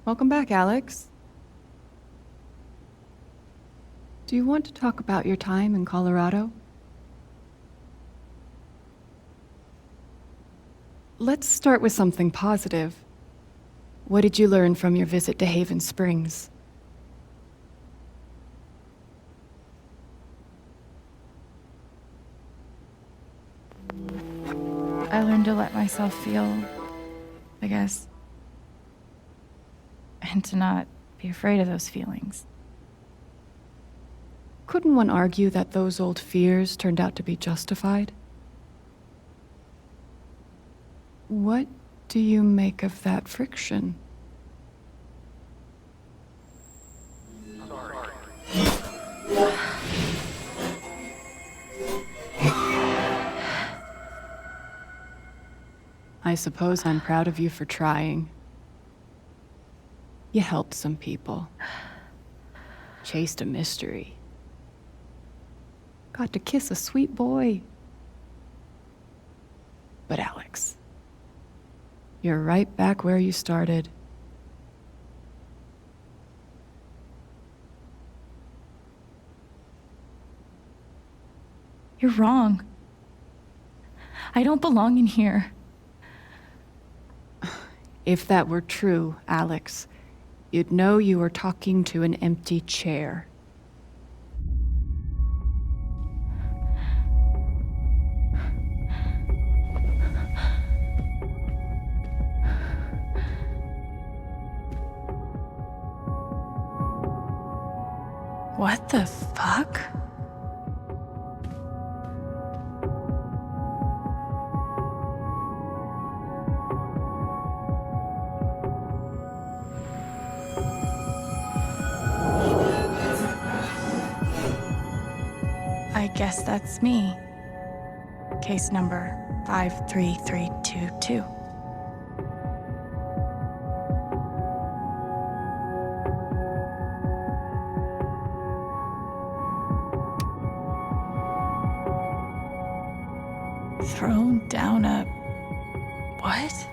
Welcome back, Alex. Do you want to talk about your time in Colorado? Let's start with something positive. What did you learn from your visit to Haven Springs? I learned to let myself feel, I guess, and to not be afraid of those feelings. Couldn't one argue that those old fears turned out to be justified? What do you make of that friction? I suppose I'm proud of you for trying. You helped some people. Chased a mystery. Got to kiss a sweet boy. But Alex, you're right back where you started. You're wrong. I don't belong in here. If that were true, Alex, you'd know you were talking to an empty chair. What the fuck? I guess that's me. Case number 53322. Thrown down a... what?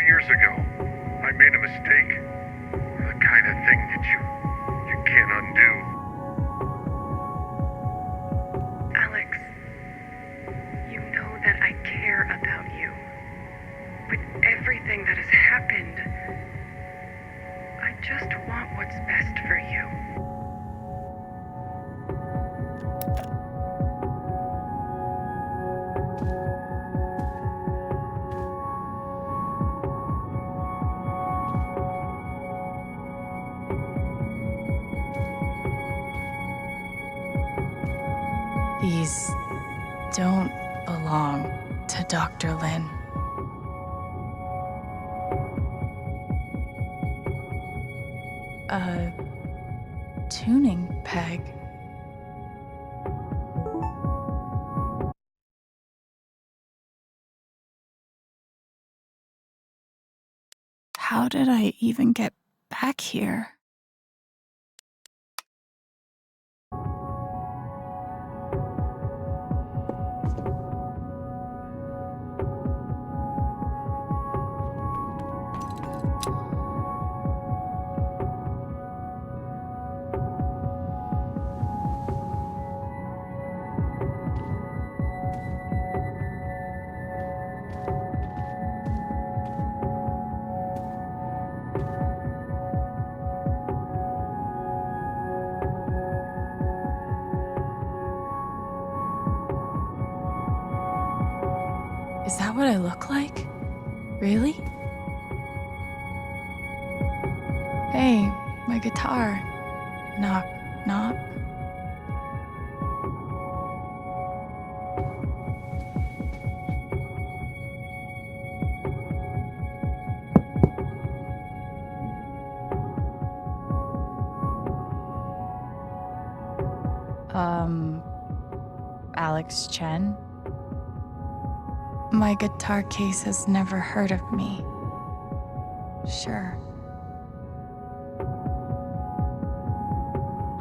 Years ago, I made a mistake. The kind of thing that you can't undo. Alex, you know that I care about you. With everything that has happened, I just want what's best for you. These don't belong to Dr. Lin. A tuning peg. How did I even get back here? Is that what I look like? Really? Hey, my guitar. Knock, knock. Alex Chen? My guitar case has never heard of me. Sure.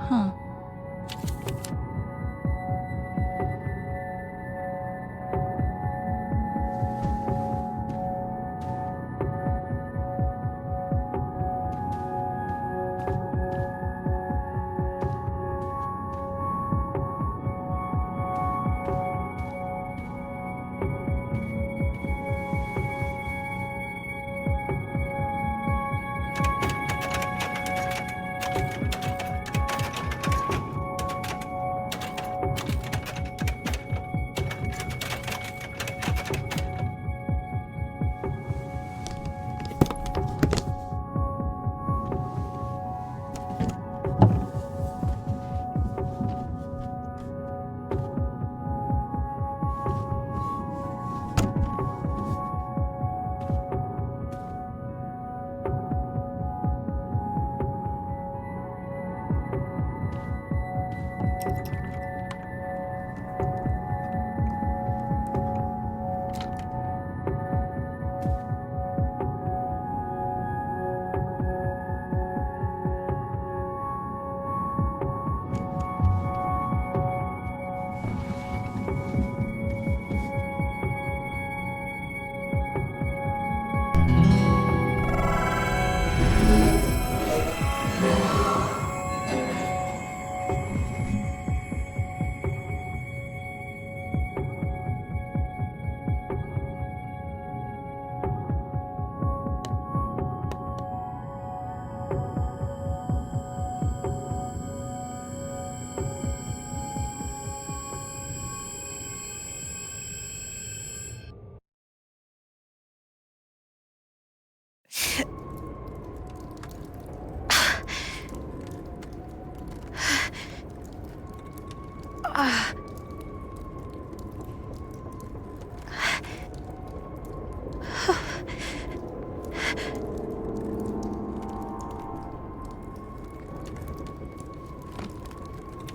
Huh.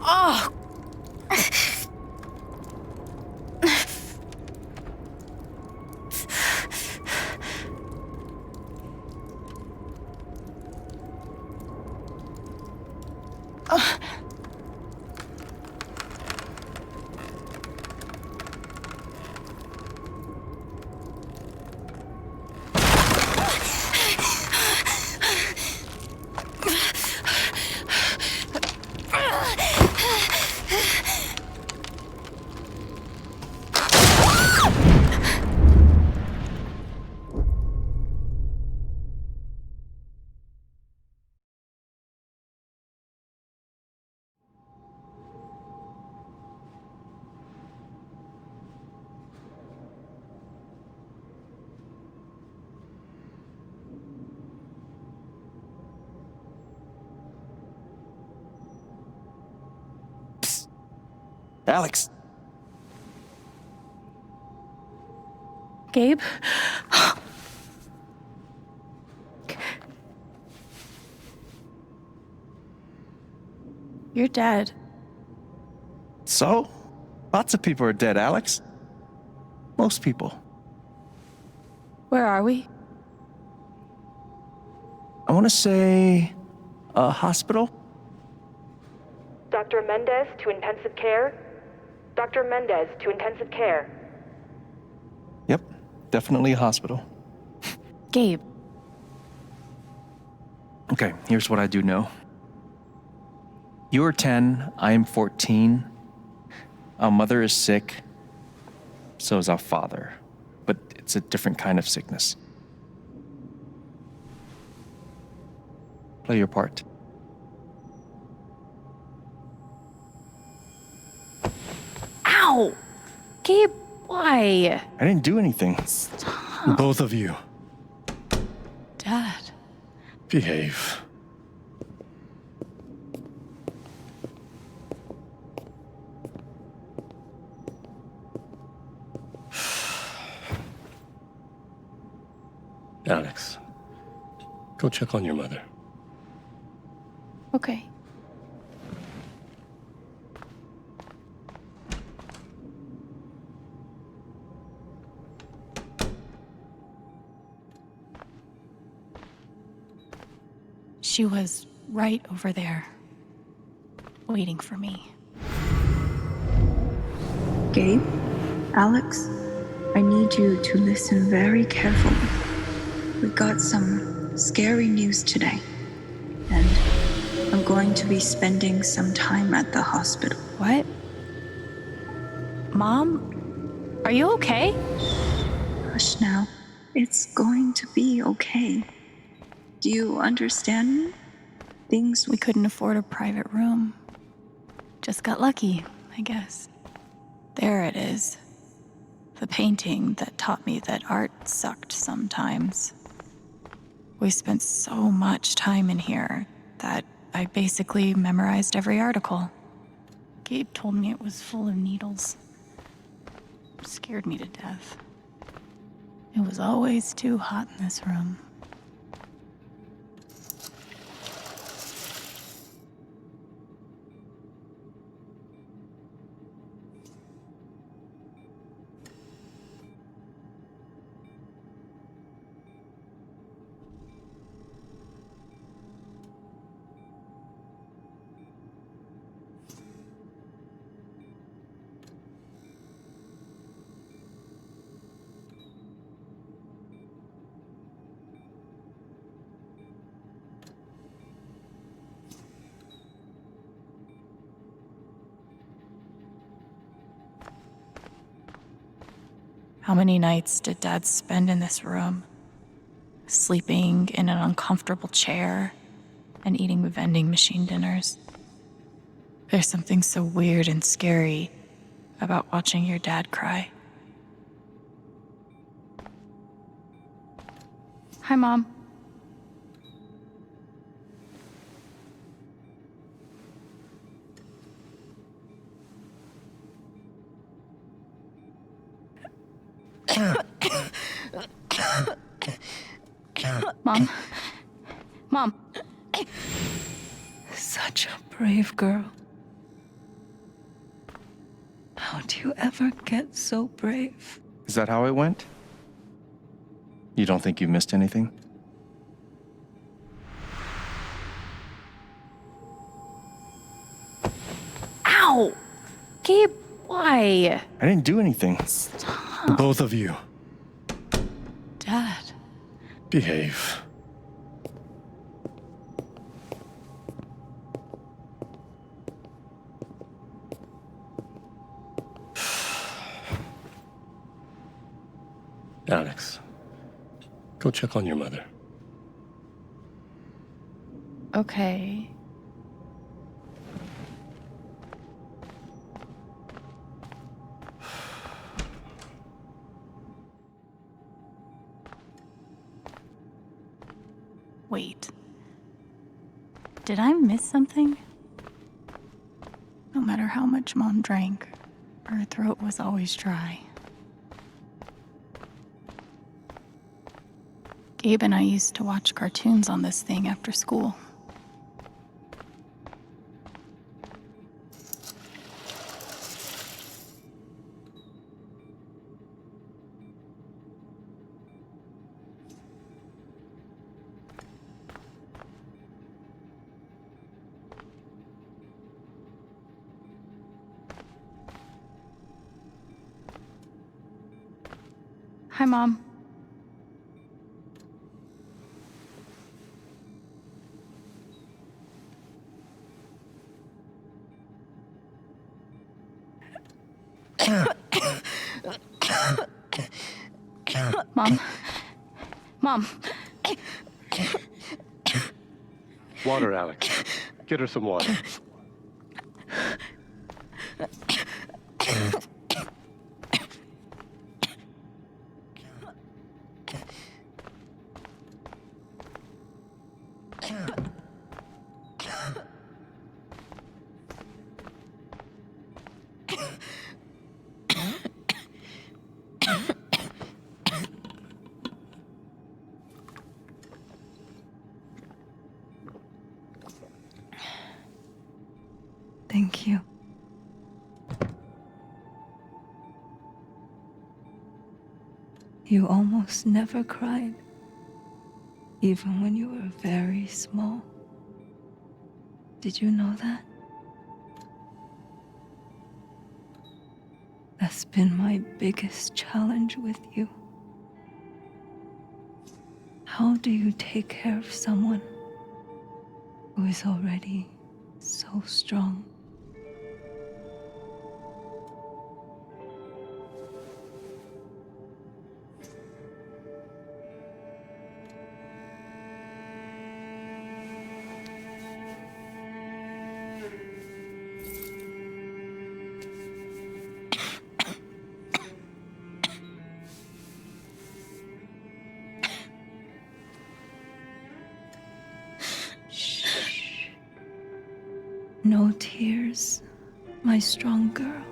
Oh! Alex! Gabe? You're dead. So? Lots of people are dead, Alex. Most people. Where are we? I want to say a hospital? Dr. Mendez to intensive care? Dr. Mendez to intensive care. Yep, definitely a hospital. Gabe. Okay, here's what I do know. You are 10, I am 14. Our mother is sick. So is our father. But it's a different kind of sickness. Play your part. Ow! Gabe, why? I didn't do anything. Stop. Both of you, Dad. behave. Alex, go check on your mother. Okay. She was right over there, waiting for me. Gabe, Alex, I need you to listen very carefully. We got some scary news today, and I'm going to be spending some time at the hospital. What? Mom? Are you okay? Hush now. It's going to be okay. Do you understand me? Things We couldn't afford a private room. Just got lucky, I guess. There it is. The painting that taught me that art sucked sometimes. We spent so much time in here that I basically memorized every article. Gabe told me it was full of needles. Scared me to death. It was always too hot in this room. How many nights did Dad spend in this room? Sleeping in an uncomfortable chair and eating vending machine dinners. There's something so weird and scary about watching your dad cry. Hi, Mom. Mom. Mom. Such a brave girl. How do you ever get so brave? Is that how it went? You don't think you missed anything? Ow! Gabe, why? I didn't do anything. Both of you, Dad. behave. Alex, go check on your mother. Okay. Wait. Did I miss something? No matter how much Mom drank, her throat was always dry. Gabe and I used to watch cartoons on this thing after school. Hi, Mom. Mom. Mom. Water, Alex. Get her some water. Thank you. You almost never cried, even when you were very small. Did you know that? That's been my biggest challenge with you. How do you take care of someone who is already so strong? Shh. No tears, my strong girl.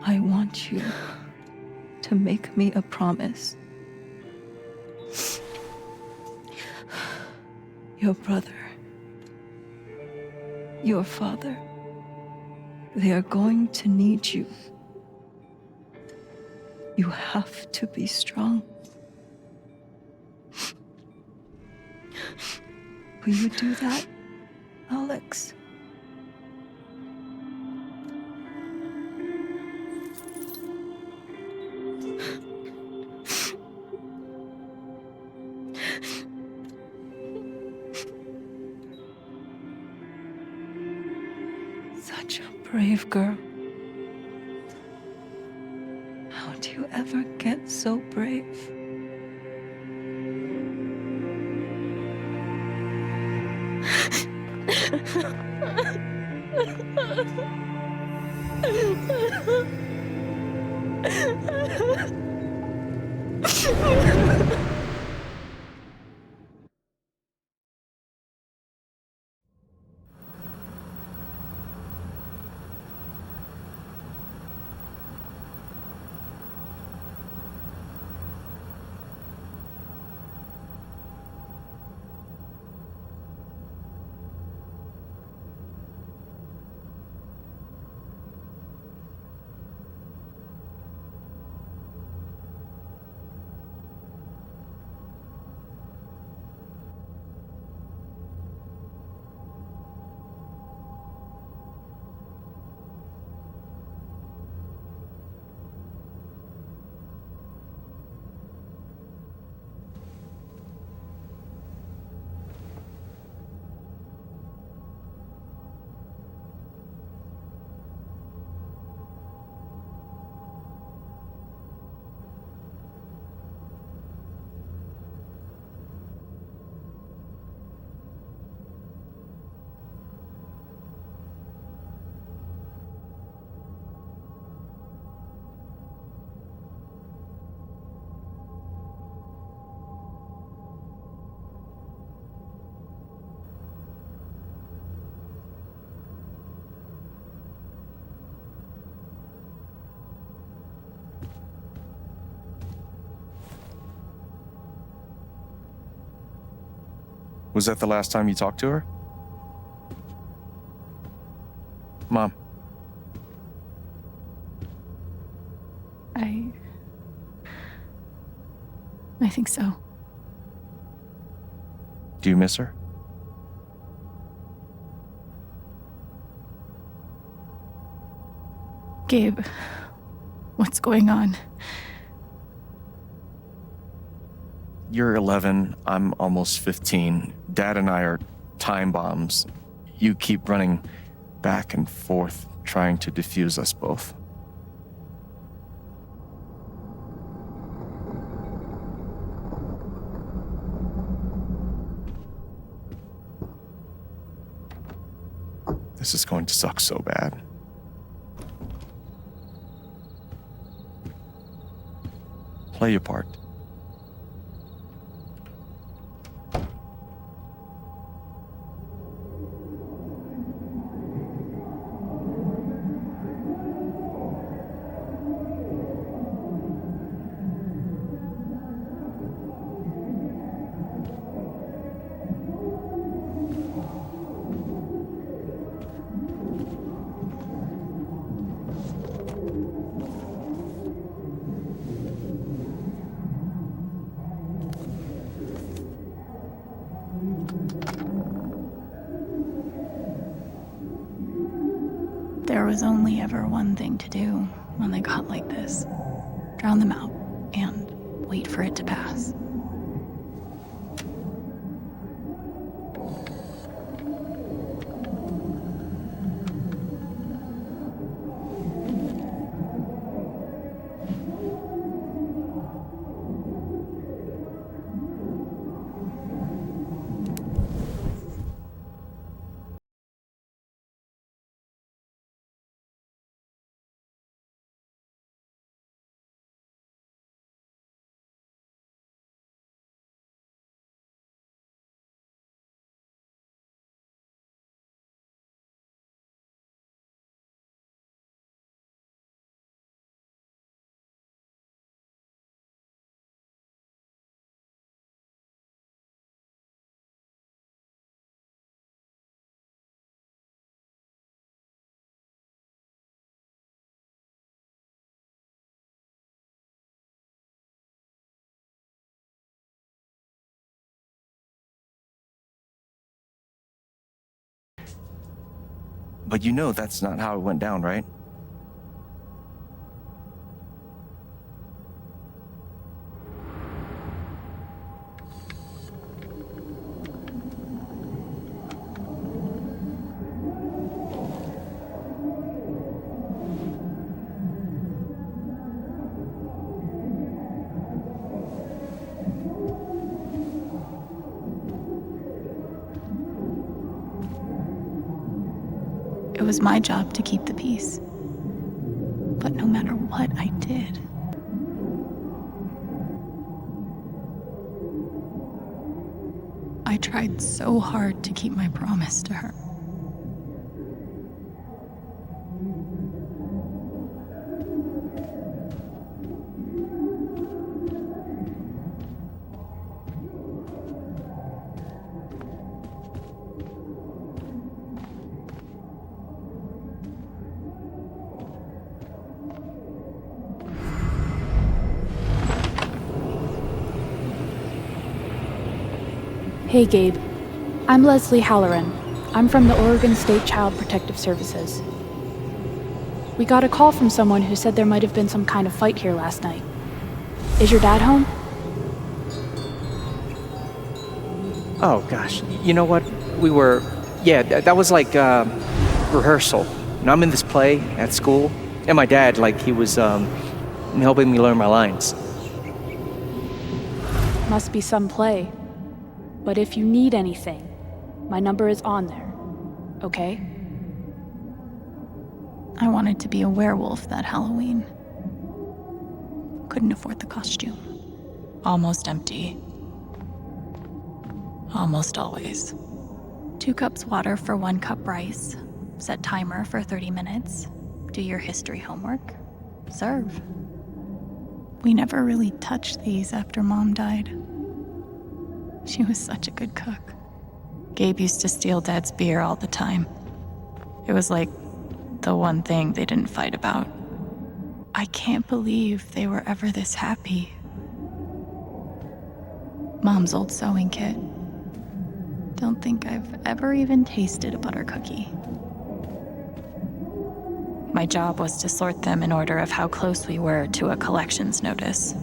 I want you to make me a promise. Your brother, your father, they are going to need you. You have to be strong. Will you do that, Alex? Such a brave girl. How do you ever get so brave? Was that the last time you talked to her? Mom. I think so. Do you miss her? Gabe, what's going on? You're 11, I'm almost 15. Dad and I are time bombs. You keep running back and forth, trying to defuse us both. This is going to suck so bad. Play your part. There was only ever one thing to do when they got like this. Drown them out and wait for it to pass. But you know that's not how it went down, right? It was my job to keep the peace. But no matter what I did, I tried so hard to keep my promise to her. Hey, Gabe. I'm Leslie Halloran. I'm from the Oregon State Child Protective Services. We got a call from someone who said there might have been some kind of fight here last night. Is your dad home? Oh, gosh. You know what? That was like rehearsal. And I'm in this play at school, and my dad, he was helping me learn my lines. Must be some play. But if you need anything, my number is on there, okay? I wanted to be a werewolf that Halloween. Couldn't afford the costume. Almost empty. Almost always. 2 cups water for 1 cup rice. Set timer for 30 minutes. Do your history homework. Serve. We never really touched these after Mom died. She was such a good cook. Gabe used to steal Dad's beer all the time. It was like the one thing they didn't fight about. I can't believe they were ever this happy. Mom's old sewing kit. Don't think I've ever even tasted a butter cookie. My job was to sort them in order of how close we were to a collections notice.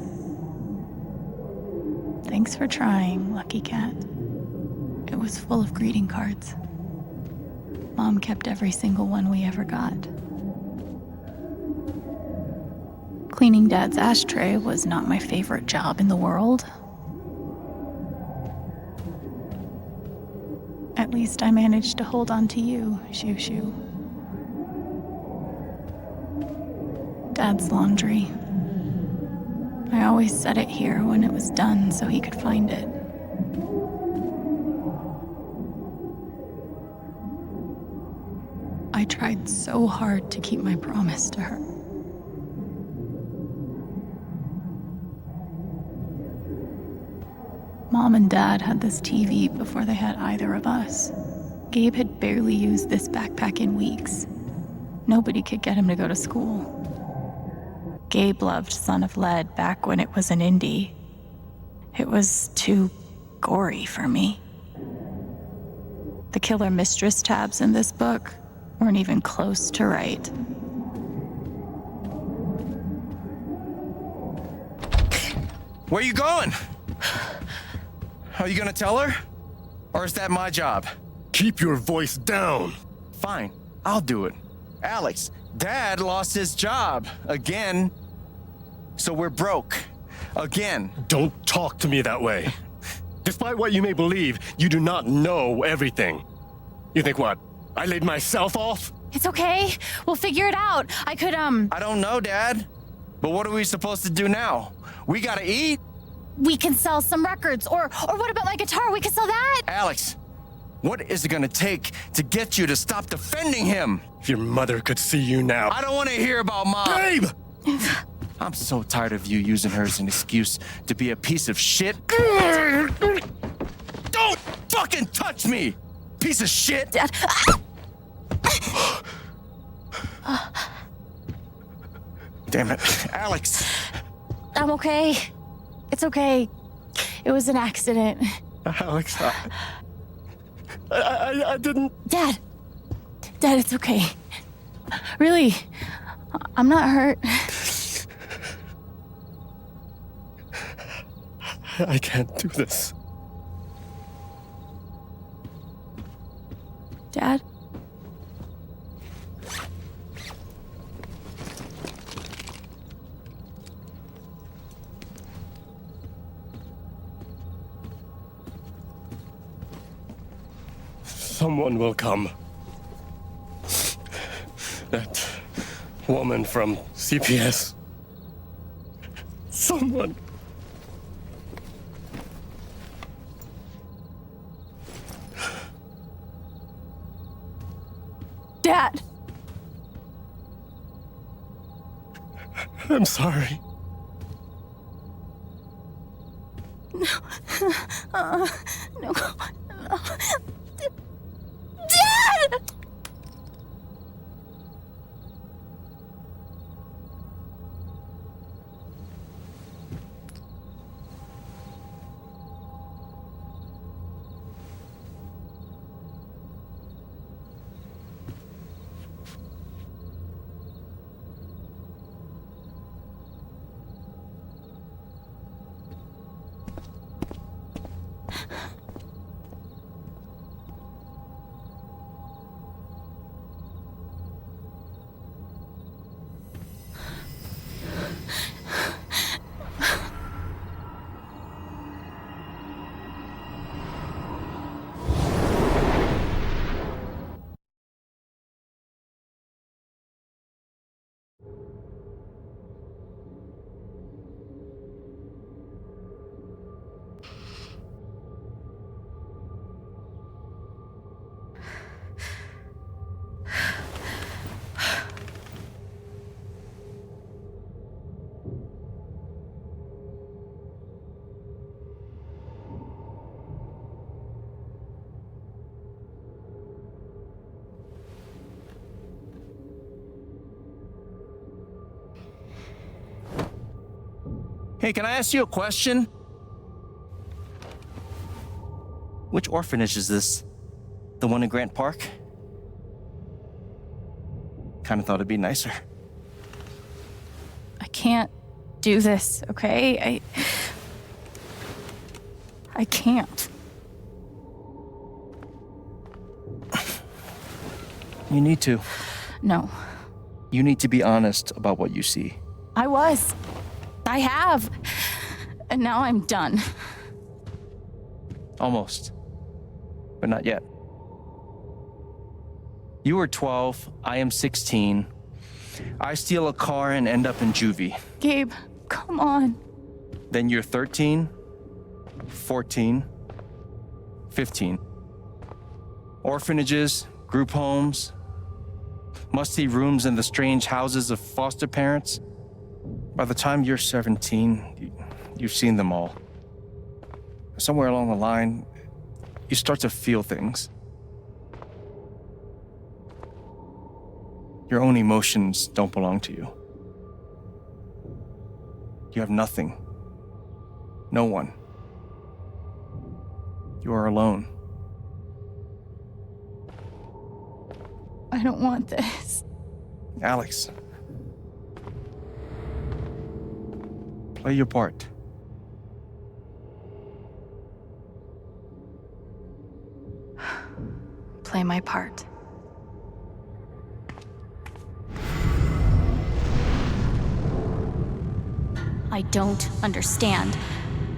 Thanks for trying, Lucky Cat. It was full of greeting cards. Mom kept every single one we ever got. Cleaning Dad's ashtray was not my favorite job in the world. At least I managed to hold on to you, Shoo Shoo. Dad's laundry. I always set it here when it was done so he could find it. I tried so hard to keep my promise to her. Mom and Dad had this TV before they had either of us. Gabe had barely used this backpack in weeks. Nobody could get him to go to school. Gabe loved Son of Lead back when it was an indie. It was too gory for me. The Killer Mistress tabs in this book, weren't even close to right. Where you going? Are you gonna tell her? Or is that my job? Keep your voice down. Fine, I'll do it. Alex, Dad lost his job again. So we're broke. Again. Don't talk to me that way. Despite what you may believe, you do not know everything. You think what? I laid myself off? It's okay. We'll figure it out. I don't know, Dad. But what are we supposed to do now? We gotta eat. We can sell some records. Or what about my guitar? We can sell that. Alex, what is it gonna take to get you to stop defending him? If your mother could see you now. I don't want to hear about Mom. Babe! I'm so tired of you using her as an excuse to be a piece of shit. Don't fucking touch me, piece of shit! Dad. Damn it, Alex. I'm okay. It's okay. It was an accident. Alex, I didn't... Dad, it's okay. Really, I'm not hurt. I can't do this. Dad? Someone will come. That woman from CPS. Someone. Dad! I'm sorry. No. No. Dad! Hey, can I ask you a question? Which orphanage is this? The one in Grant Park? Kinda thought it'd be nicer. I can't do this, okay? I can't. You need to. No. You need to be honest about what you see. I was. I have. And now I'm done. Almost. But not yet. You were 12, I am 16. I steal a car and end up in juvie. Gabe, come on. Then you're 13, 14, 15. Orphanages, group homes, musty rooms in the strange houses of foster parents. By the time you're 17, you've seen them all. Somewhere along the line, you start to feel things. Your own emotions don't belong to you. You have nothing. No one. You are alone. I don't want this. Alex. Play your part. Play my part. I don't understand.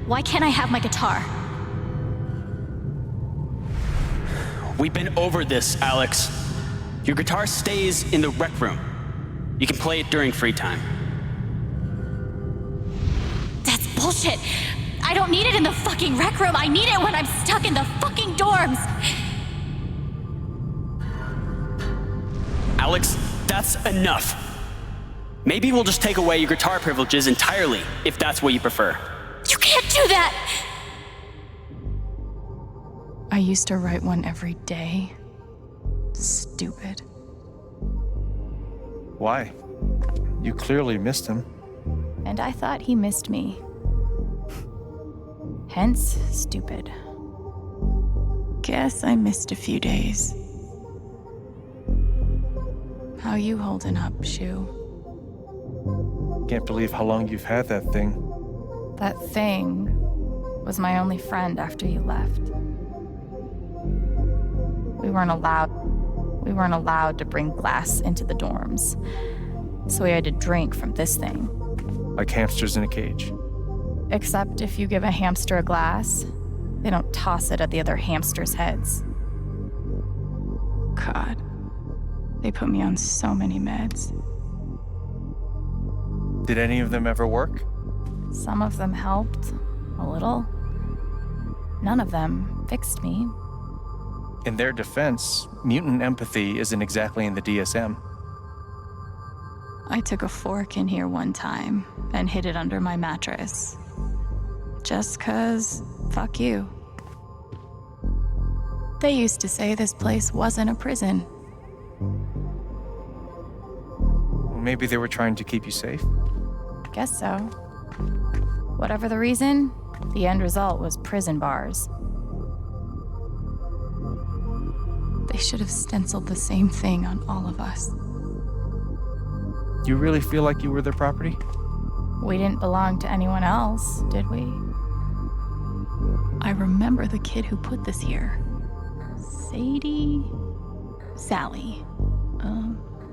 Why can't I have my guitar? We've been over this, Alex. Your guitar stays in the rec room. You can play it during free time. That's bullshit. I don't need it in the fucking rec room. I need it when I'm stuck in the fucking dorms. Alex, that's enough. Maybe we'll just take away your guitar privileges entirely, if that's what you prefer. You can't do that! I used to write one every day. Stupid. Why? You clearly missed him. And I thought he missed me. Hence, stupid. Guess I missed a few days. How you holding up, Shu? Can't believe how long you've had that thing. That thing was my only friend after you left. We weren't allowed to bring glass into the dorms. So we had to drink from this thing. Like hamsters in a cage. Except if you give a hamster a glass, they don't toss it at the other hamsters' heads. God, they put me on so many meds. Did any of them ever work? Some of them helped, a little. None of them fixed me. In their defense, mutant empathy isn't exactly in the DSM. I took a fork in here one time and hid it under my mattress. Just 'cause, fuck you. They used to say this place wasn't a prison. Maybe they were trying to keep you safe? Guess so. Whatever the reason, the end result was prison bars. They should have stenciled the same thing on all of us. You really feel like you were their property? We didn't belong to anyone else, did we? I remember the kid who put this here. Sally.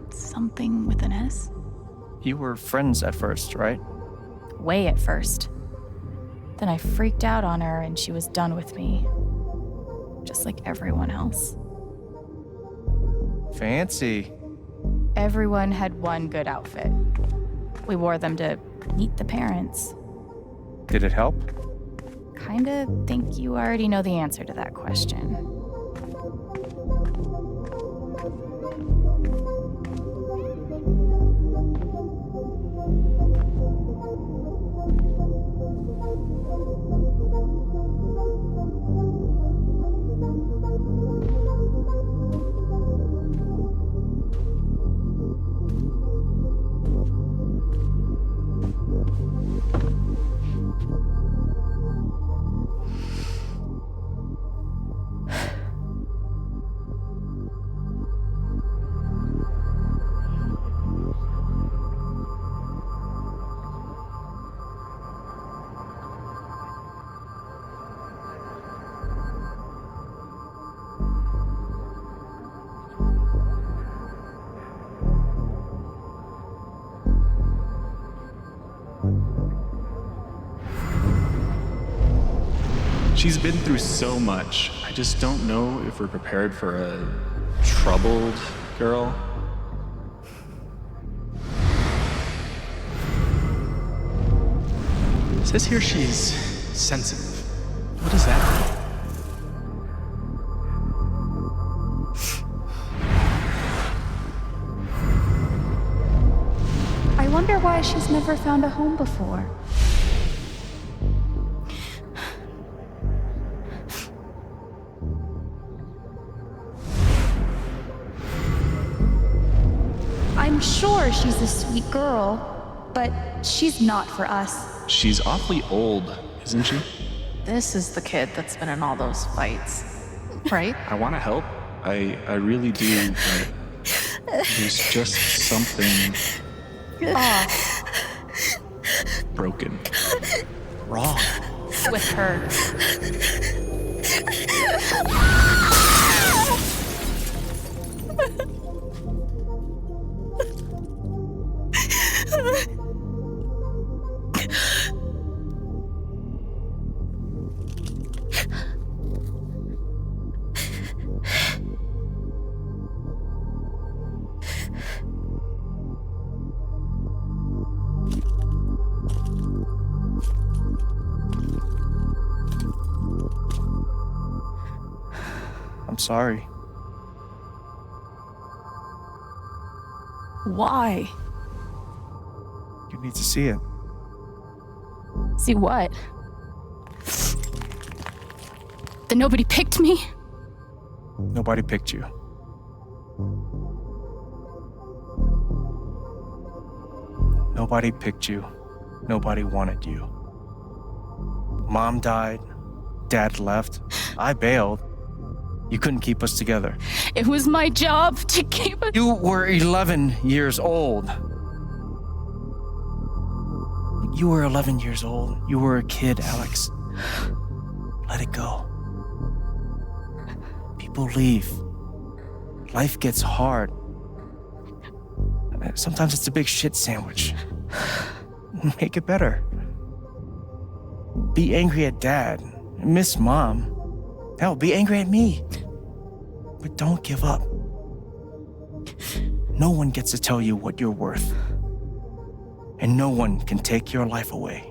Something with an S? You were friends at first, right? Way at first. Then I freaked out on her and she was done with me. Just like everyone else. Fancy. Everyone had one good outfit. We wore them to meet the parents. Did it help? Kinda think you already know the answer to that question. She's been through so much. I just don't know if we're prepared for a troubled girl. It says here she's sensitive. What does that mean? I wonder why she's never found a home before. I'm sure she's a sweet girl, but she's not for us. She's awfully old, isn't she? This is the kid that's been in all those fights, right? I want to help. I really do, but There's just something broken. Wrong. With her. I'm sorry. Why? You need to see it. See what? That nobody picked me? Nobody picked you. Nobody picked you. Nobody wanted you. Mom died. Dad left. I bailed. You couldn't keep us together. It was my job to keep us. You were 11 years old. You were 11 years old. You were a kid, Alex. Let it go. People leave. Life gets hard. Sometimes it's a big shit sandwich. Make it better. Be angry at Dad. Miss Mom. Hell, be angry at me. But don't give up. No one gets to tell you what you're worth. And no one can take your life away.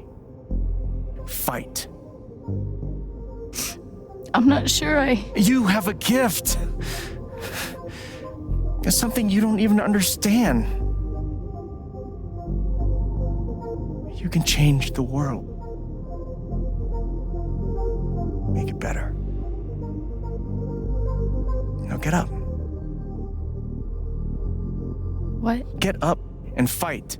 Fight. I'm not sure You have a gift. It's something you don't even understand. You can change the world. Make it better. Now get up. What? Get up and fight.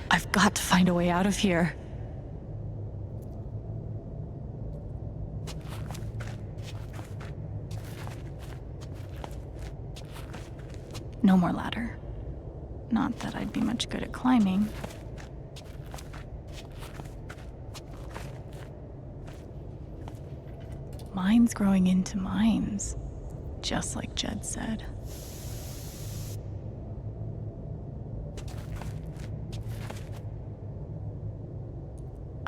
I've got to find a way out of here. No more ladder. Not that I'd be much good at climbing. Mines growing into mines, just like Jed said.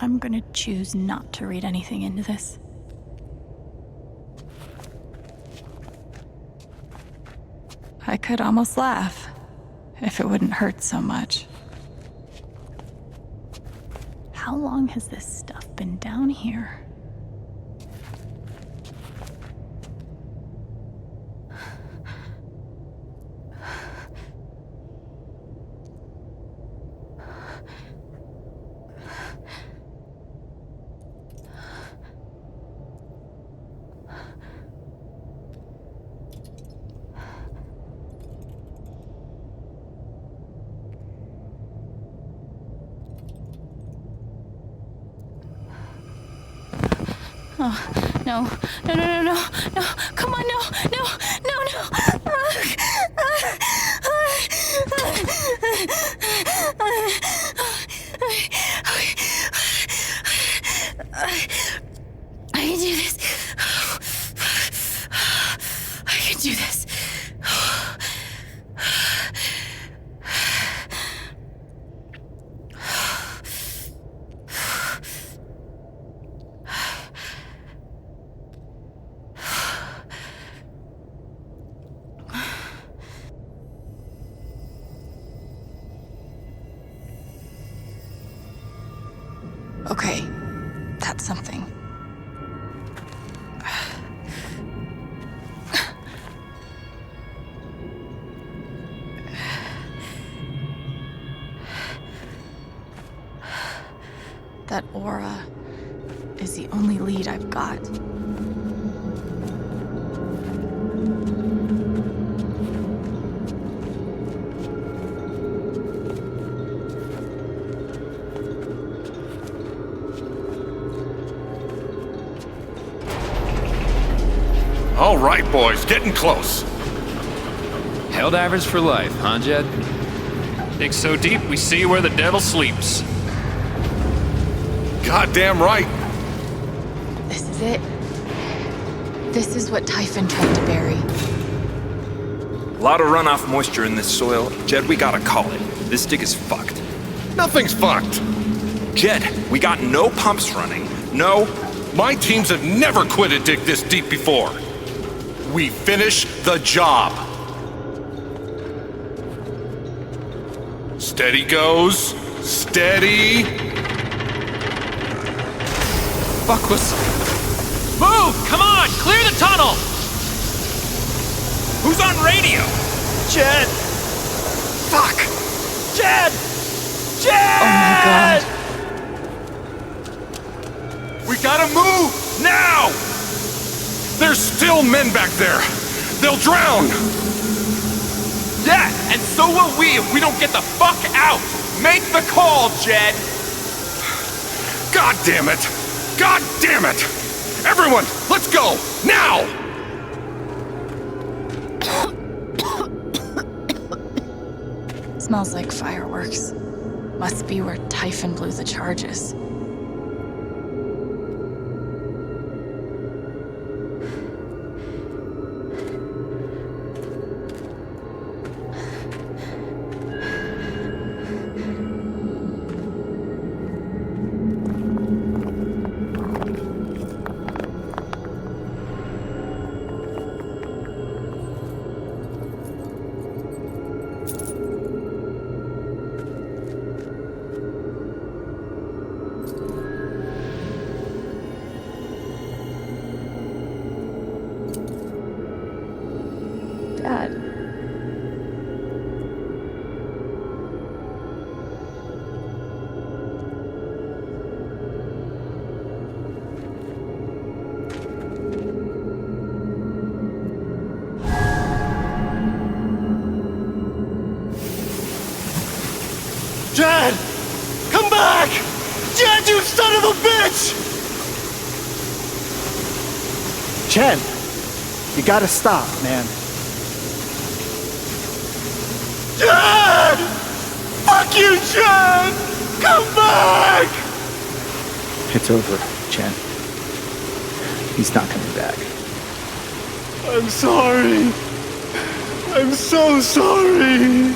I'm gonna choose not to read anything into this. I could almost laugh if it wouldn't hurt so much. How long has this stuff been down here? Oh, no, no, no, no, no, no, come on, no, no, no, no. I can do this. I can do this. Okay, that's something. That aura is the only lead I've got. All right, boys, getting close. Held average for life, huh, Jed? Dig so deep, we see where the devil sleeps. Goddamn right. This is it. This is what Typhon tried to bury. A lot of runoff moisture in this soil. Jed, we gotta call it. This dig is fucked. Nothing's fucked. Jed, we got no pumps running. No. My teams have never quit a dig this deep before. We finish the job. Steady goes. Steady. Fuck was... Move! Come on! Clear the tunnel! Who's on radio? Jed! Fuck! Jed! Jed! Oh my god. We gotta move! Now! There's still men back there! They'll drown! Yeah, and so will we if we don't get the fuck out! Make the call, Jed! God damn it! God damn it! Everyone, let's go! Now! Smells like fireworks. Must be where Typhon blew the charges. Dad. Jed! Come back! Jed, you son of a bitch! Chen, you gotta stop, man. Jed! Fuck you, Jed! Come back! It's over, Chen. He's not coming back. I'm sorry. I'm so sorry.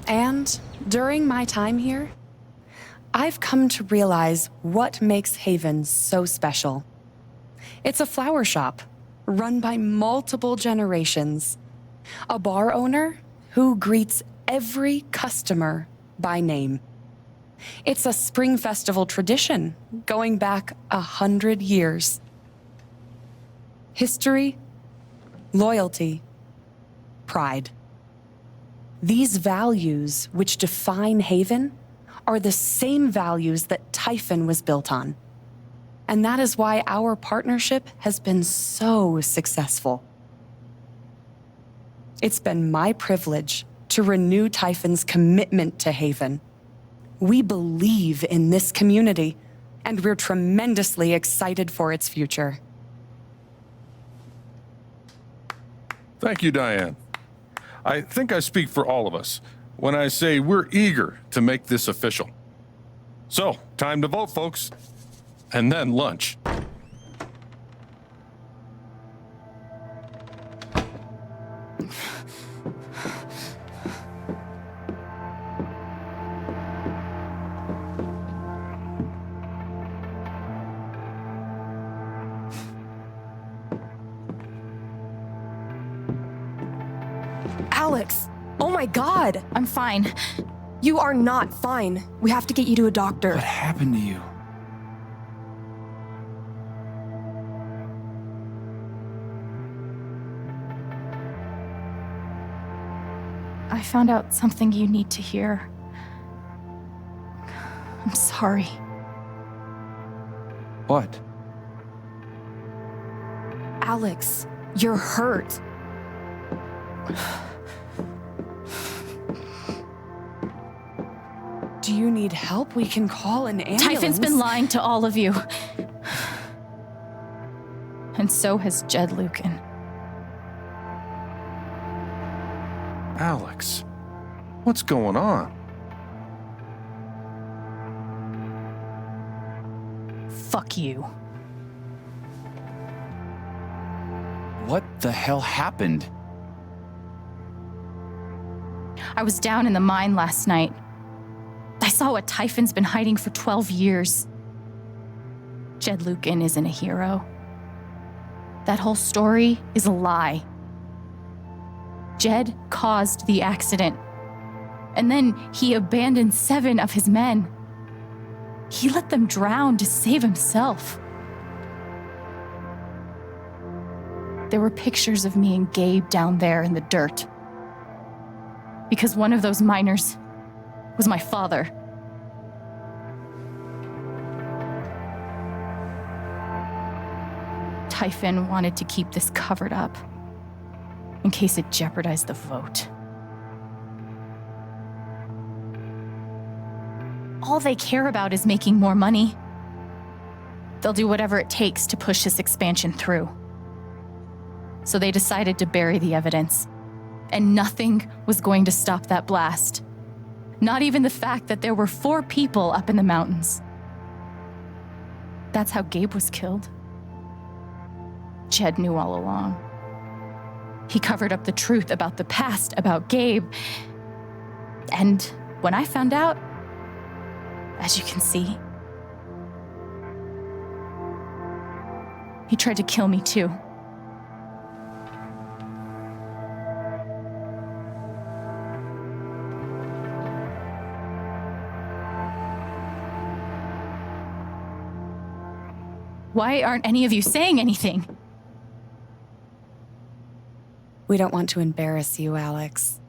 And during my time here, I've come to realize what makes Haven so special. It's a flower shop run by multiple generations. A bar owner who greets every customer by name. It's a spring festival tradition going back 100 years. History, loyalty, pride. These values which define Haven are the same values that Typhon was built on. And that is why our partnership has been so successful. It's been my privilege to renew Typhon's commitment to Haven. We believe in this community, and we're tremendously excited for its future. Thank you, Diane. I think I speak for all of us when I say we're eager to make this official. So, time to vote, folks. And then lunch. Alex! Oh my god! I'm fine. You are not fine. We have to get you to a doctor. What happened to you? I found out something you need to hear. I'm sorry. What? Alex, you're hurt. Do you need help? We can call an ambulance. Typhon's been lying to all of you. And so has Jed Lucan. Alex, what's going on? Fuck you. What the hell happened? I was down in the mine last night. I saw what Typhon's been hiding for 12 years. Jed Lucan isn't a hero. That whole story is a lie. Jed caused the accident. And then he abandoned 7 of his men. He let them drown to save himself. There were pictures of me and Gabe down there in the dirt. Because one of those miners was my father. Typhon wanted to keep this covered up in case it jeopardized the vote. All they care about is making more money. They'll do whatever it takes to push this expansion through. So they decided to bury the evidence. And nothing was going to stop that blast. Not even the fact that there were 4 people up in the mountains. That's how Gabe was killed. Jed knew all along. He covered up the truth about the past, about Gabe. And when I found out, as you can see, he tried to kill me too. Why aren't any of you saying anything? We don't want to embarrass you, Alex.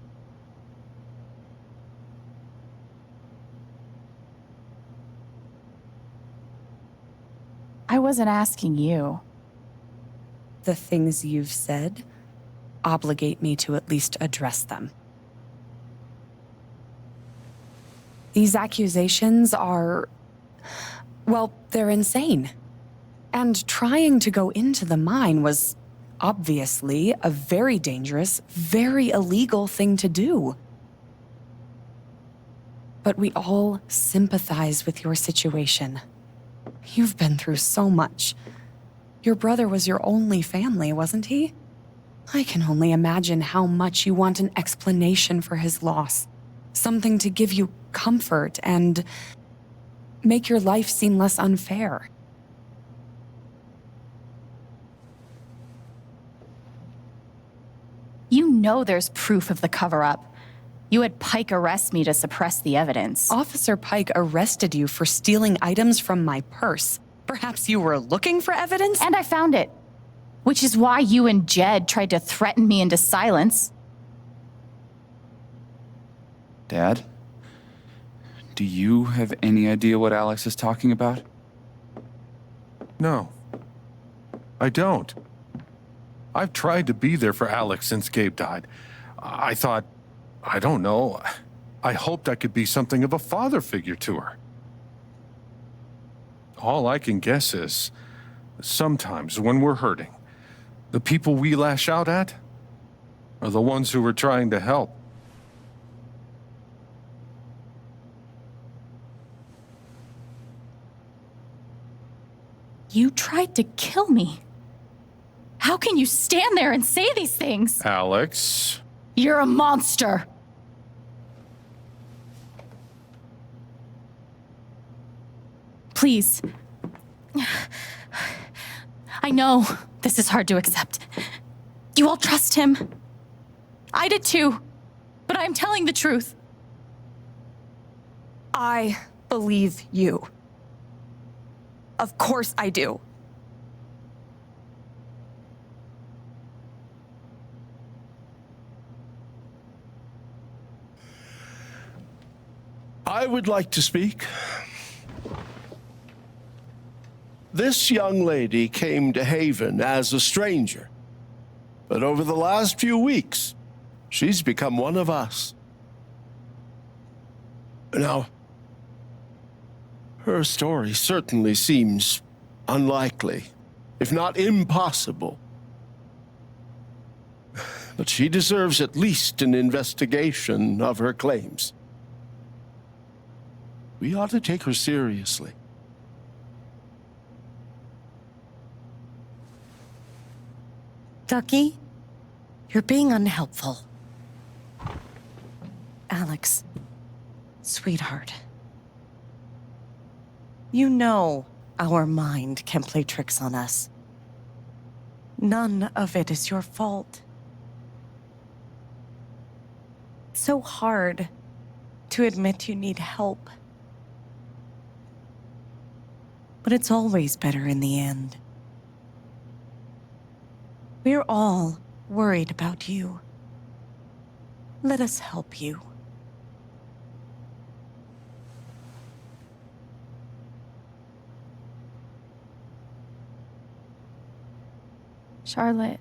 I wasn't asking you. The things you've said obligate me to at least address them. These accusations are, well, they're insane. And trying to go into the mine was obviously a very dangerous, very illegal thing to do. But we all sympathize with your situation. You've been through so much. Your brother was your only family, wasn't he? I can only imagine how much you want an explanation for his loss. Something to give you comfort and make your life seem less unfair. You know there's proof of the cover-up. You had Pike arrest me to suppress the evidence. Officer Pike arrested you for stealing items from my purse. Perhaps you were looking for evidence? And I found it. Which is why you and Jed tried to threaten me into silence. Dad? Do you have any idea what Alex is talking about? No, I don't. I've tried to be there for Alex since Gabe died. I thought, I don't know, I hoped I could be something of a father figure to her. All I can guess is, sometimes when we're hurting, the people we lash out at are the ones who we're trying to help. You tried to kill me. How can you stand there and say these things? Alex? You're a monster. Please. I know this is hard to accept. You all trust him. I did too. But I'm telling the truth. I believe you. Of course I do. I would like to speak. This young lady came to Haven as a stranger, but over the last few weeks, she's become one of us. Now, her story certainly seems unlikely, if not impossible. But she deserves at least an investigation of her claims. We ought to take her seriously. Ducky, you're being unhelpful. Alex, sweetheart. You know our mind can play tricks on us. None of it is your fault. It's so hard to admit you need help. But it's always better in the end. We're all worried about you. Let us help you. Charlotte.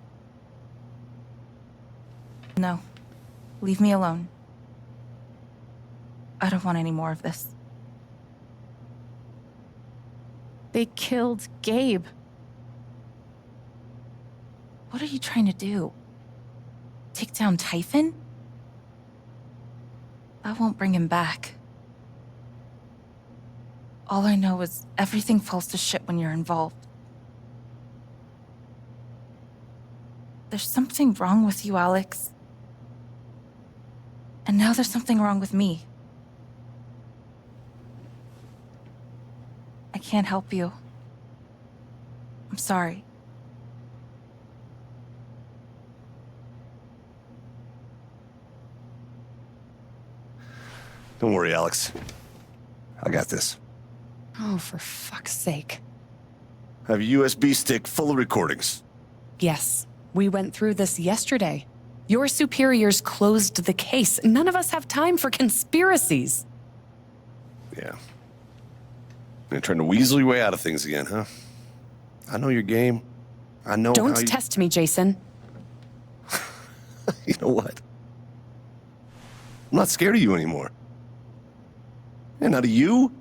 No. Leave me alone. I don't want any more of this. They killed Gabe. What are you trying to do? Take down Typhon? That won't bring him back. All I know is everything falls to shit when you're involved. There's something wrong with you, Alex. And now there's something wrong with me. I can't help you. I'm sorry. Don't worry, Alex. I got this. Oh, for fuck's sake. I have a USB stick full of recordings. Yes, we went through this yesterday. Your superiors closed the case. None of us have time for conspiracies. Yeah. You're trying to weasel your way out of things again, huh? I know your game. I know Don't how you... test me, Jason. You know what? I'm not scared of you anymore. And not of you,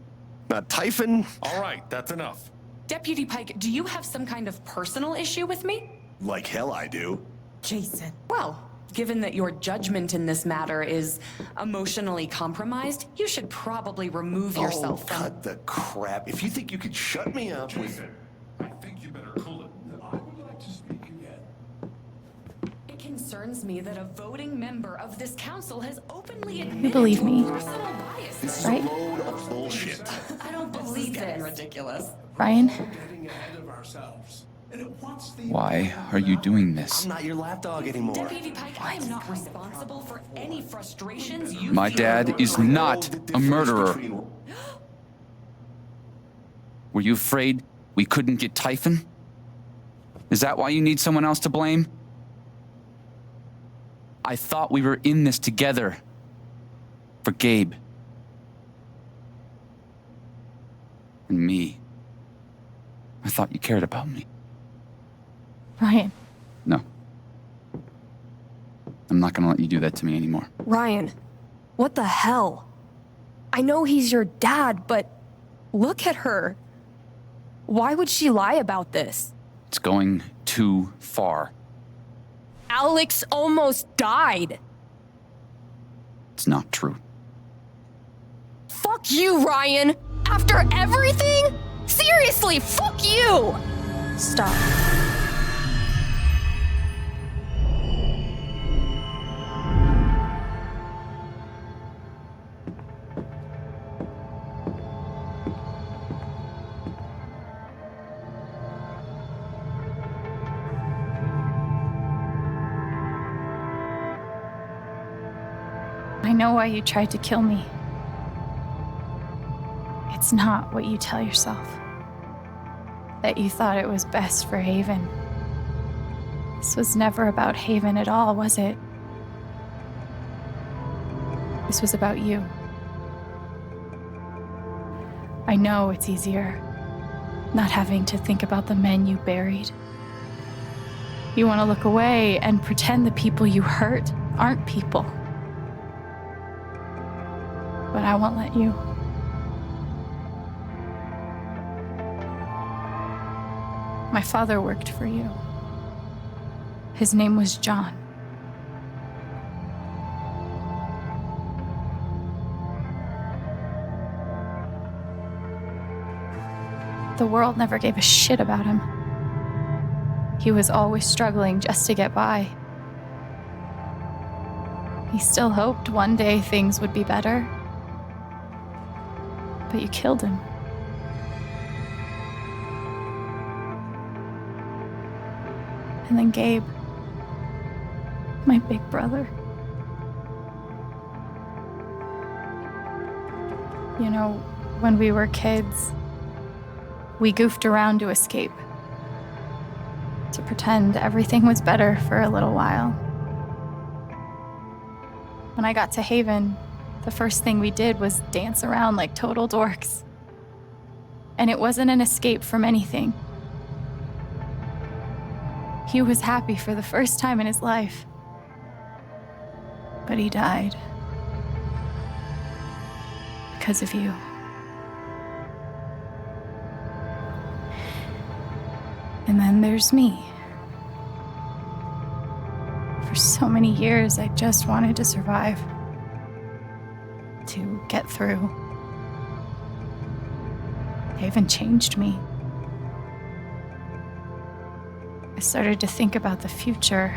not Typhon. All right, that's enough. Deputy Pike, do you have some kind of personal issue with me? Like hell I do. Jason. Well, given that your judgment in this matter is emotionally compromised, you should probably remove yourself from... cut the crap. If you think you could shut me up with... Jason, I think you better cool it. I would like to speak again. It can serve concerns me that a voting member of this council has openly admitted You believe me, personal bias. right? Load of bullshit. I don't believe this. Ridiculous. Ryan? Getting ahead of ourselves. Why are you doing this? I'm not your lapdog anymore. Deputy Pike, I am not responsible for any frustrations you My feel. dad is not a murderer. Were you afraid we couldn't get Typhon? Is that why you need someone else to blame? I thought we were in this together. For Gabe. And me. I thought you cared about me. Ryan. No. I'm not gonna let you do that to me anymore. Ryan, what the hell? I know he's your dad, but look at her. Why would she lie about this? It's going too far. Alex almost died. It's not true. Fuck you, Ryan! After everything? Seriously, fuck you! Stop. I know why you tried to kill me. It's not what you tell yourself. That you thought it was best for Haven. This was never about Haven at all, was it? This was about you. I know it's easier not having to think about the men you buried. You want to look away and pretend the people you hurt aren't people. But I won't let you. My father worked for you. His name was John. The world never gave a shit about him. He was always struggling just to get by. He still hoped one day things would be better. But you killed him. And then Gabe, my big brother. You know, when we were kids, we goofed around to escape, to pretend everything was better for a little while. When I got to Haven, the first thing we did was dance around like total dorks. And it wasn't an escape from anything. He was happy for the first time in his life. But he died. Because of you. And then there's me. For so many years, I just wanted to survive. To get through. Haven changed me. I started to think about the future.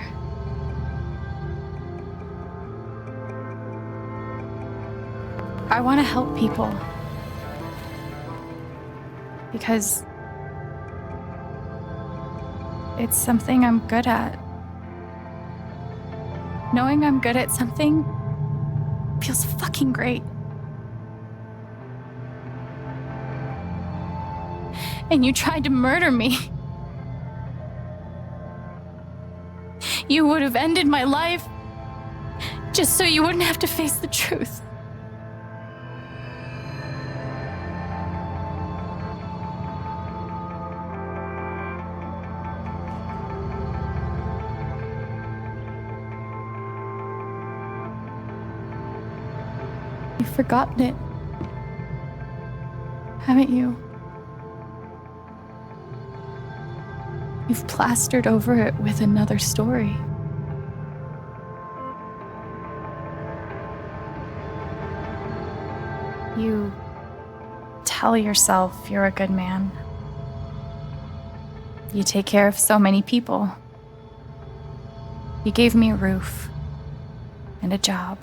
I want to help people. Because it's something I'm good at. Knowing I'm good at something feels fucking great. And you tried to murder me. You would have ended my life just so you wouldn't have to face the truth. You've forgotten it, haven't you? You've plastered over it with another story. You tell yourself you're a good man. You take care of so many people. You gave me a roof and a job.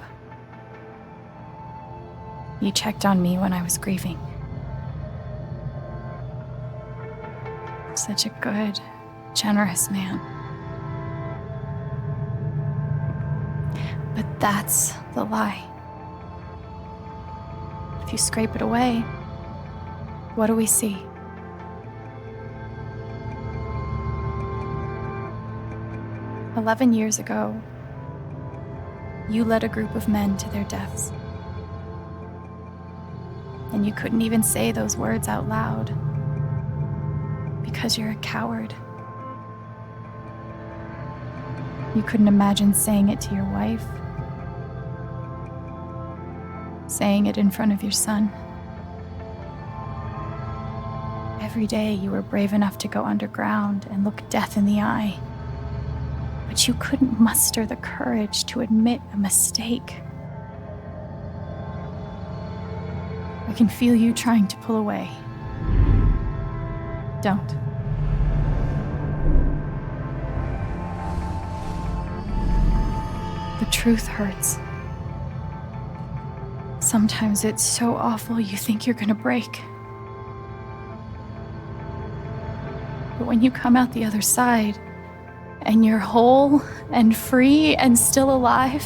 You checked on me when I was grieving. Such a good, generous man. But that's the lie. If you scrape it away, what do we see? "11 years ago, you led a group of men to their deaths. And you couldn't even say those words out loud because you're a coward. You couldn't imagine saying it to your wife, saying it in front of your son. Every day you were brave enough to go underground and look death in the eye. But you couldn't muster the courage to admit a mistake. I can feel you trying to pull away. Don't. The truth hurts. Sometimes it's so awful you think you're gonna break. But when you come out the other side, and you're whole and free and still alive,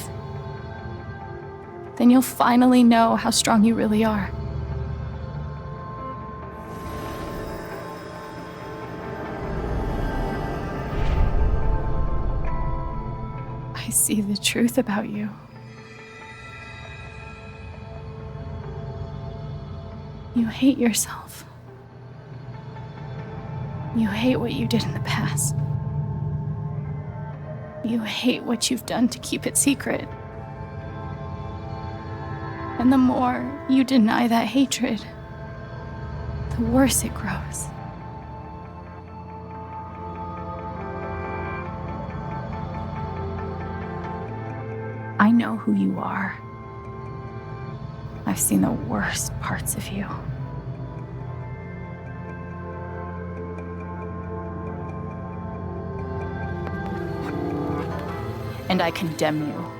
then you'll finally know how strong you really are. I see the truth about you. You hate yourself. You hate what you did in the past. You hate what you've done to keep it secret. And the more you deny that hatred, the worse it grows. I know who you are. I've seen the worst parts of you. And I condemn you.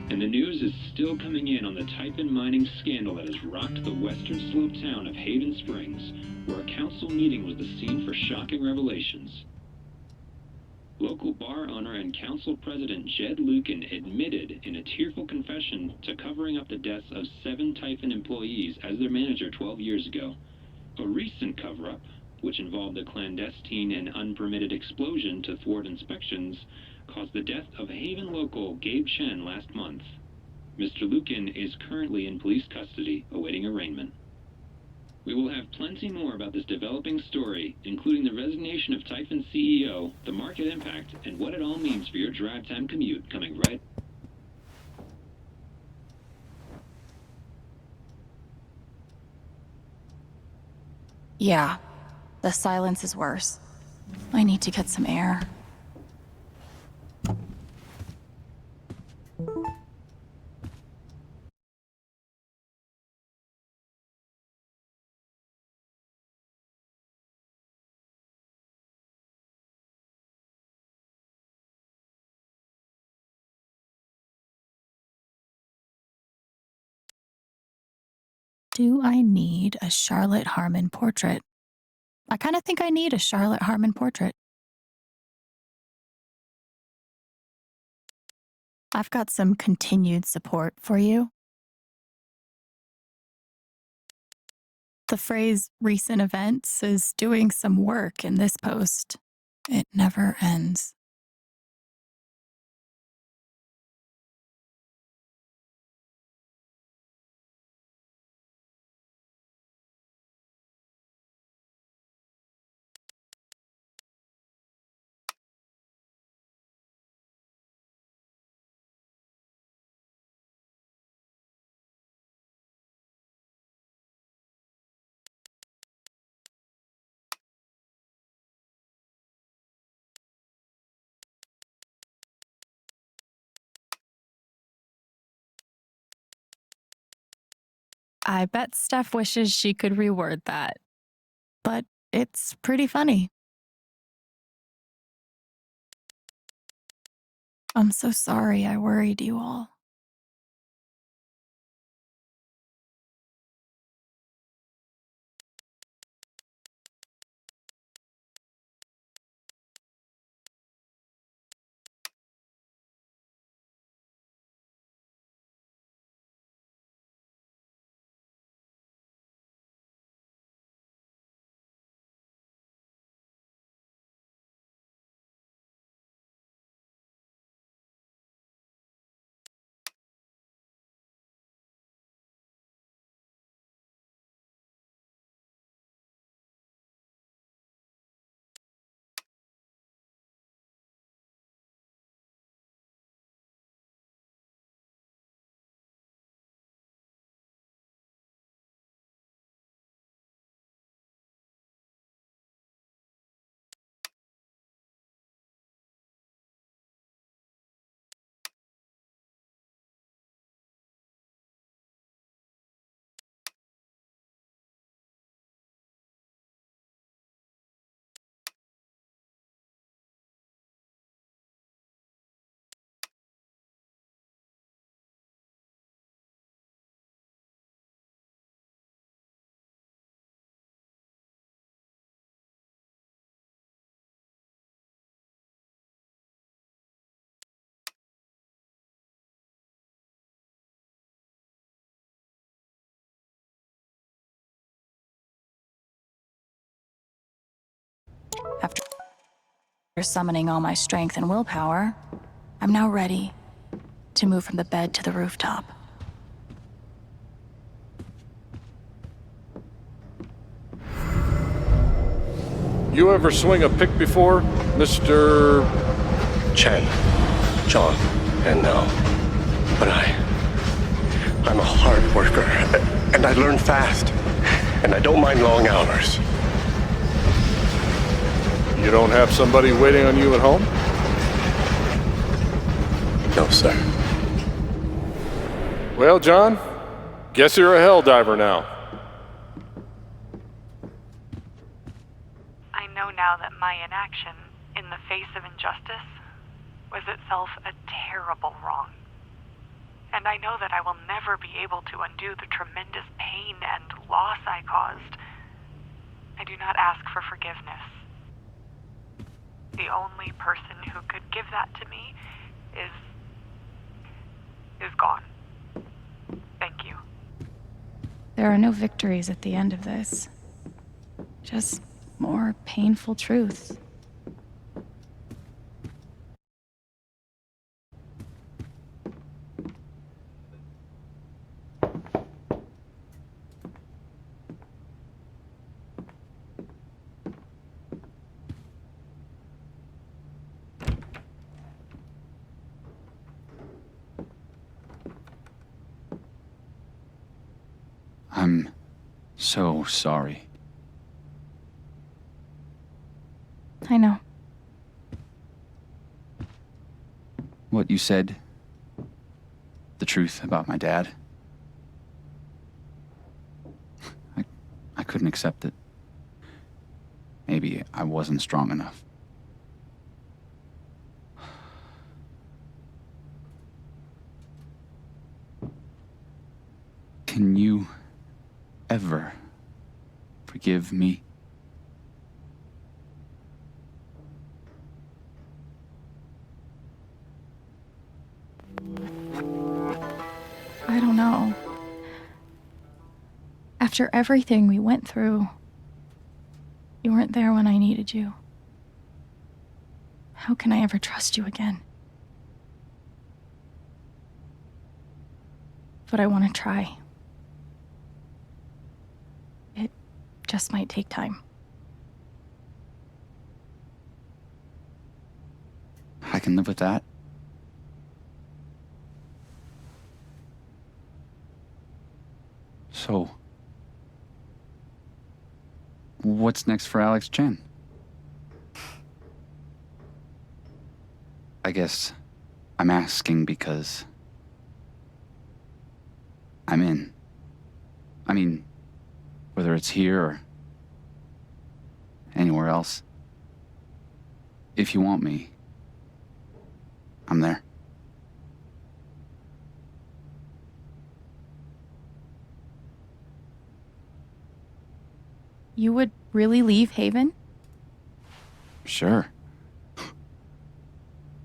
And the news is still coming in on the Typhon mining scandal that has rocked the western slope town of Haven Springs, where a council meeting was the scene for shocking revelations. Local bar owner and council president Jed Lucan admitted in a tearful confession to covering up the deaths of 7 Typhon employees as their manager 12 years ago. A recent cover-up, which involved a clandestine and unpermitted explosion to thwart inspections, caused the death of Haven local Gabe Chen last month. Mr. Lucan is currently in police custody, awaiting arraignment. We will have plenty more about this developing story, including the resignation of Typhon CEO, the market impact, and what it all means for your drive time commute, coming right. Yeah, the silence is worse. I need to get some air. Do I need a Charlotte Harmon portrait? I kind of think I need a Charlotte Harmon portrait. I've got some continued support for you. The phrase recent events is doing some work in this post. It never ends. I bet Steph wishes she could reword that. But it's pretty funny. I'm so sorry I worried you all. After summoning all my strength and willpower, I'm now ready to move from the bed to the rooftop. You ever swing a pick before, Mr. Chen, John, and now. But I'm a hard worker, and I learn fast, and I don't mind long hours. You don't have somebody waiting on you at home? No, sir. Well, John, guess you're a hell diver now. I know now that my inaction in the face of injustice was itself a terrible wrong. And I know that I will never be able to undo the tremendous pain and loss I caused. I do not ask for forgiveness. The only person who could give that to me is gone. Thank you. There are no victories at the end of this. Just more painful truth. I'm so sorry. I know. What you said, the truth about my dad, I couldn't accept it. Maybe I wasn't strong enough. Can you ever forgive me? I don't know. After everything we went through, you weren't there when I needed you. How can I ever trust you again? But I want to try. It just might take time. I can live with that. So, what's next for Alex Chen? I guess I'm asking because I'm in. I mean, whether it's here or anywhere else. If you want me, I'm there. You would really leave Haven? Sure.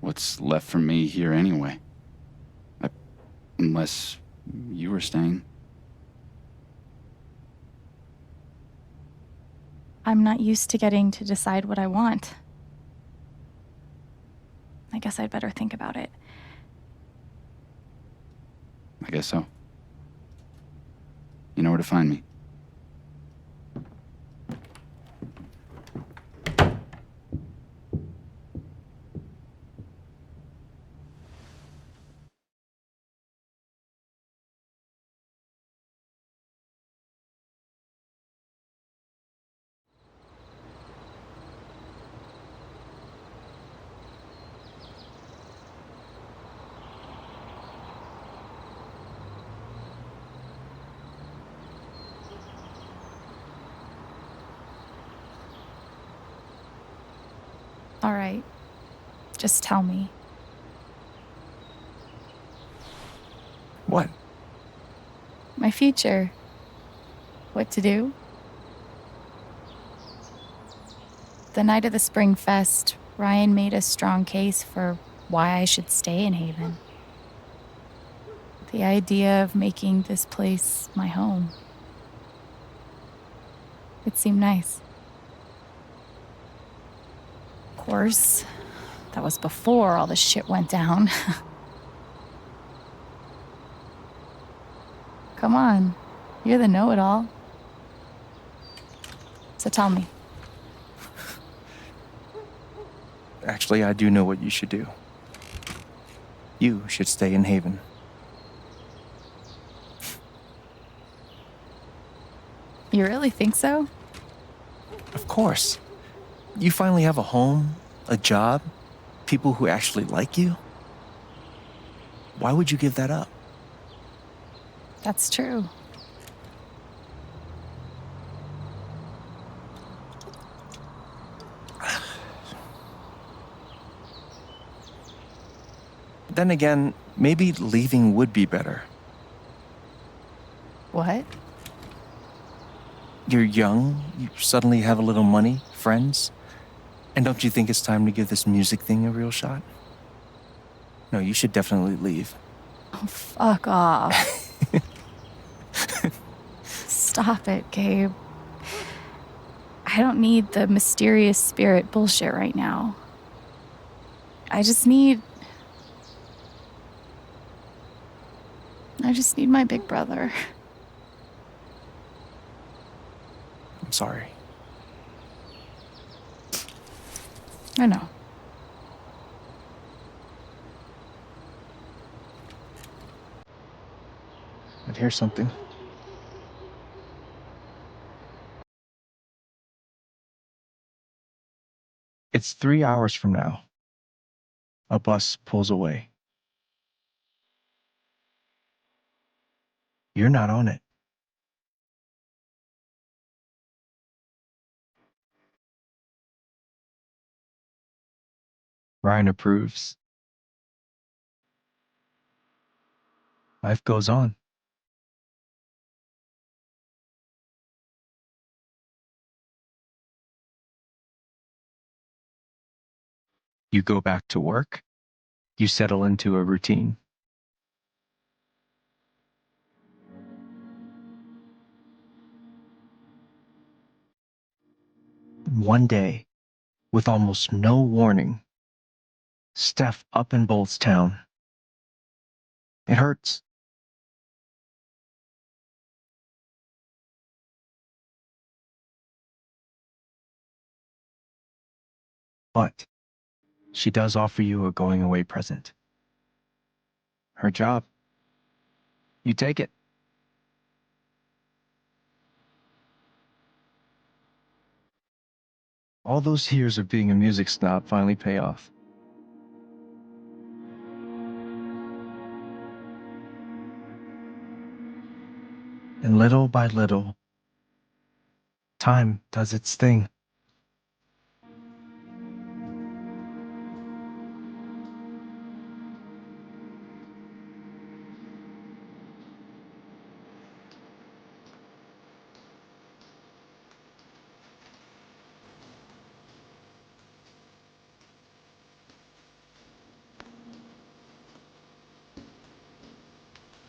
What's left for me here anyway? Unless you were staying. I'm not used to getting to decide what I want. I guess I'd better think about it. I guess so. You know where to find me. All right. Just tell me. What? My future. What to do? The night of the Spring Fest, Ryan made a strong case for why I should stay in Haven. The idea of making this place my home. It seemed nice. Of course, that was before all the shit went down. Come on, you're the know-it-all. So tell me. Actually, I do know what you should do. You should stay in Haven. You really think so? Of course. You finally have a home, a job, people who actually like you. Why would you give that up? That's true. Then again, maybe leaving would be better. What? You're young, you suddenly have a little money, friends. And don't you think it's time to give this music thing a real shot? No, you should definitely leave. Oh, fuck off. Stop it, Gabe. I don't need the mysterious spirit bullshit right now. I just need my big brother. I'm sorry. I know. But here's something. It's 3 hours from now. A bus pulls away. You're not on it. Ryan approves. Life goes on. You go back to work. You settle into a routine. one day, with almost no warning, Steph up and bolts town. It hurts. But she does offer you a going away present. Her job. You take it. All those years of being a music snob finally pay off. And little by little, time does its thing.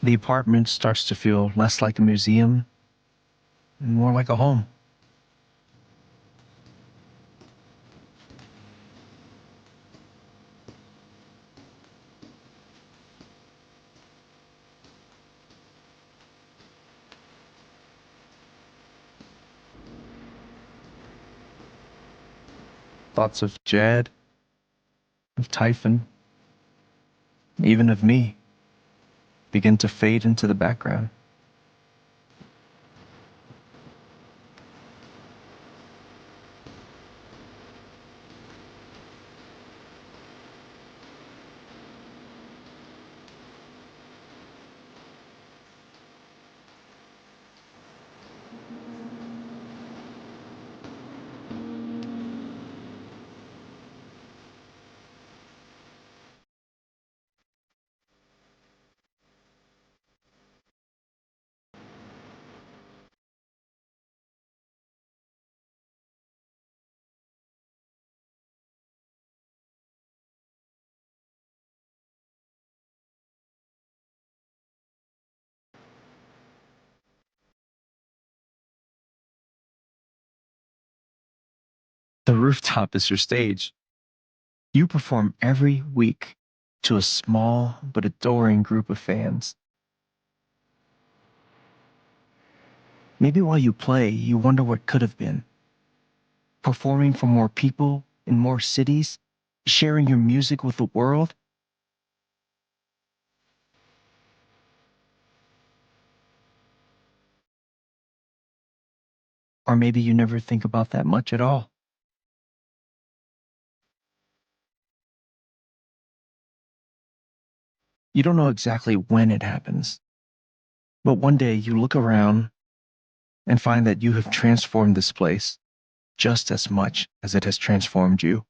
The apartment starts to feel less like a museum and more like a home. Thoughts of Jed, of Typhon, even of me, begin to fade into the background. The rooftop is your stage. You perform every week to a small but adoring group of fans. Maybe while you play, you wonder what could have been. Performing for more people in more cities, sharing your music with the world. Or maybe you never think about that much at all. You don't know exactly when it happens, but one day you look around and find that you have transformed this place just as much as it has transformed you.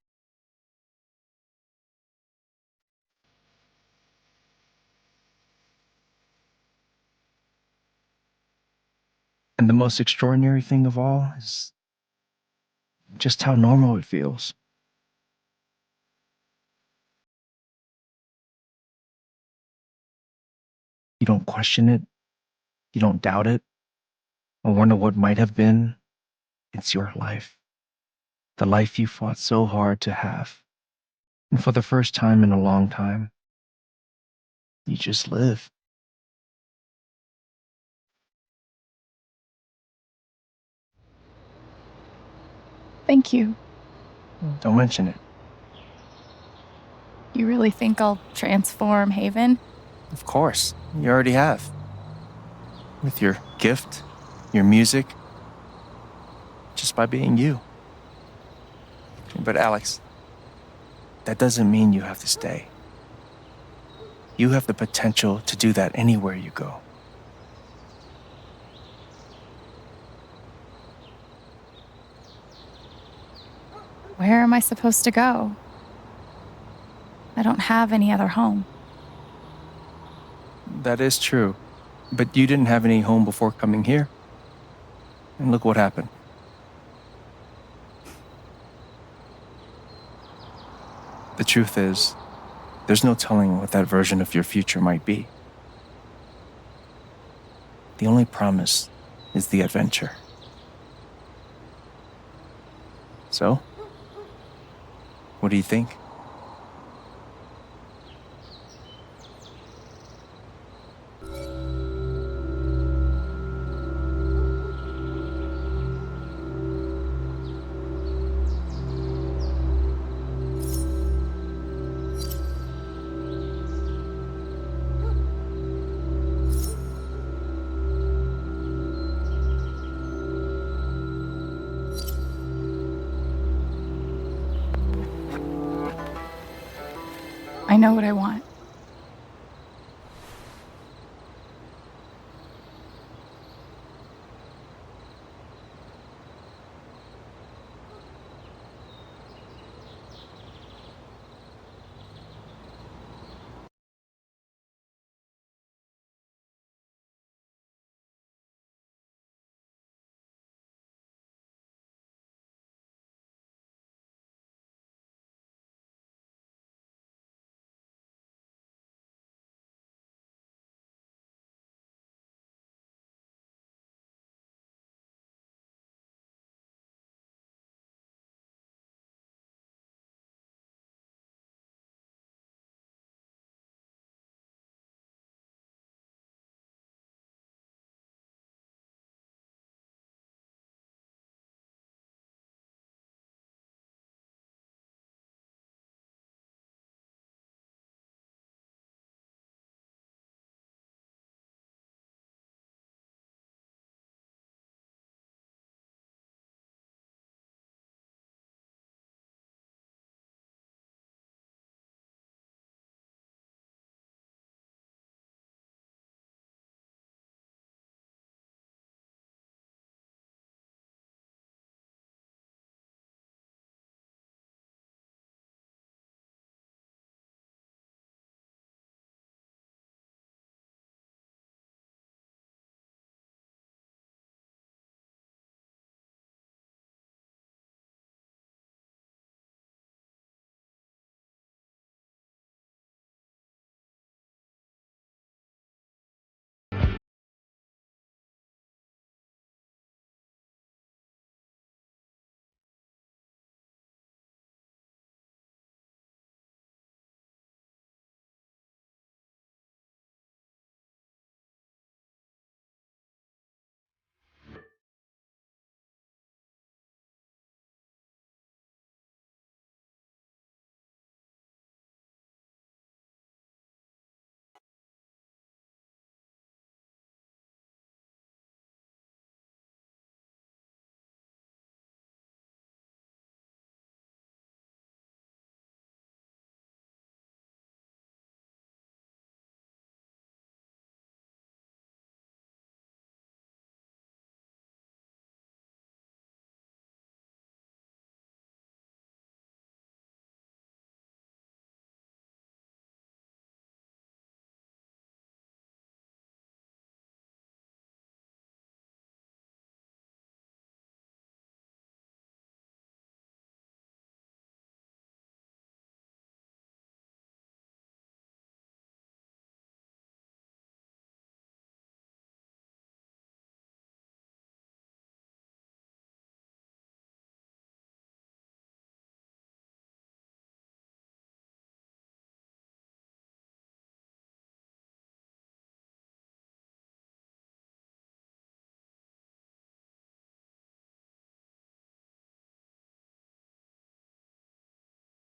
And the most extraordinary thing of all is just how normal it feels. You don't question it, you don't doubt it, or wonder what might have been. It's your life. The life you fought so hard to have. And for the first time in a long time, you just live. Thank you. Don't mention it. You really think I'll transform Haven? Of course, you already have. With your gift, your music, just by being you. But Alex, that doesn't mean you have to stay. You have the potential to do that anywhere you go. Where am I supposed to go? I don't have any other home. That is true. But you didn't have any home before coming here. And look what happened. The truth is, there's no telling what that version of your future might be. The only promise is the adventure. So? What do you think? I know what I want.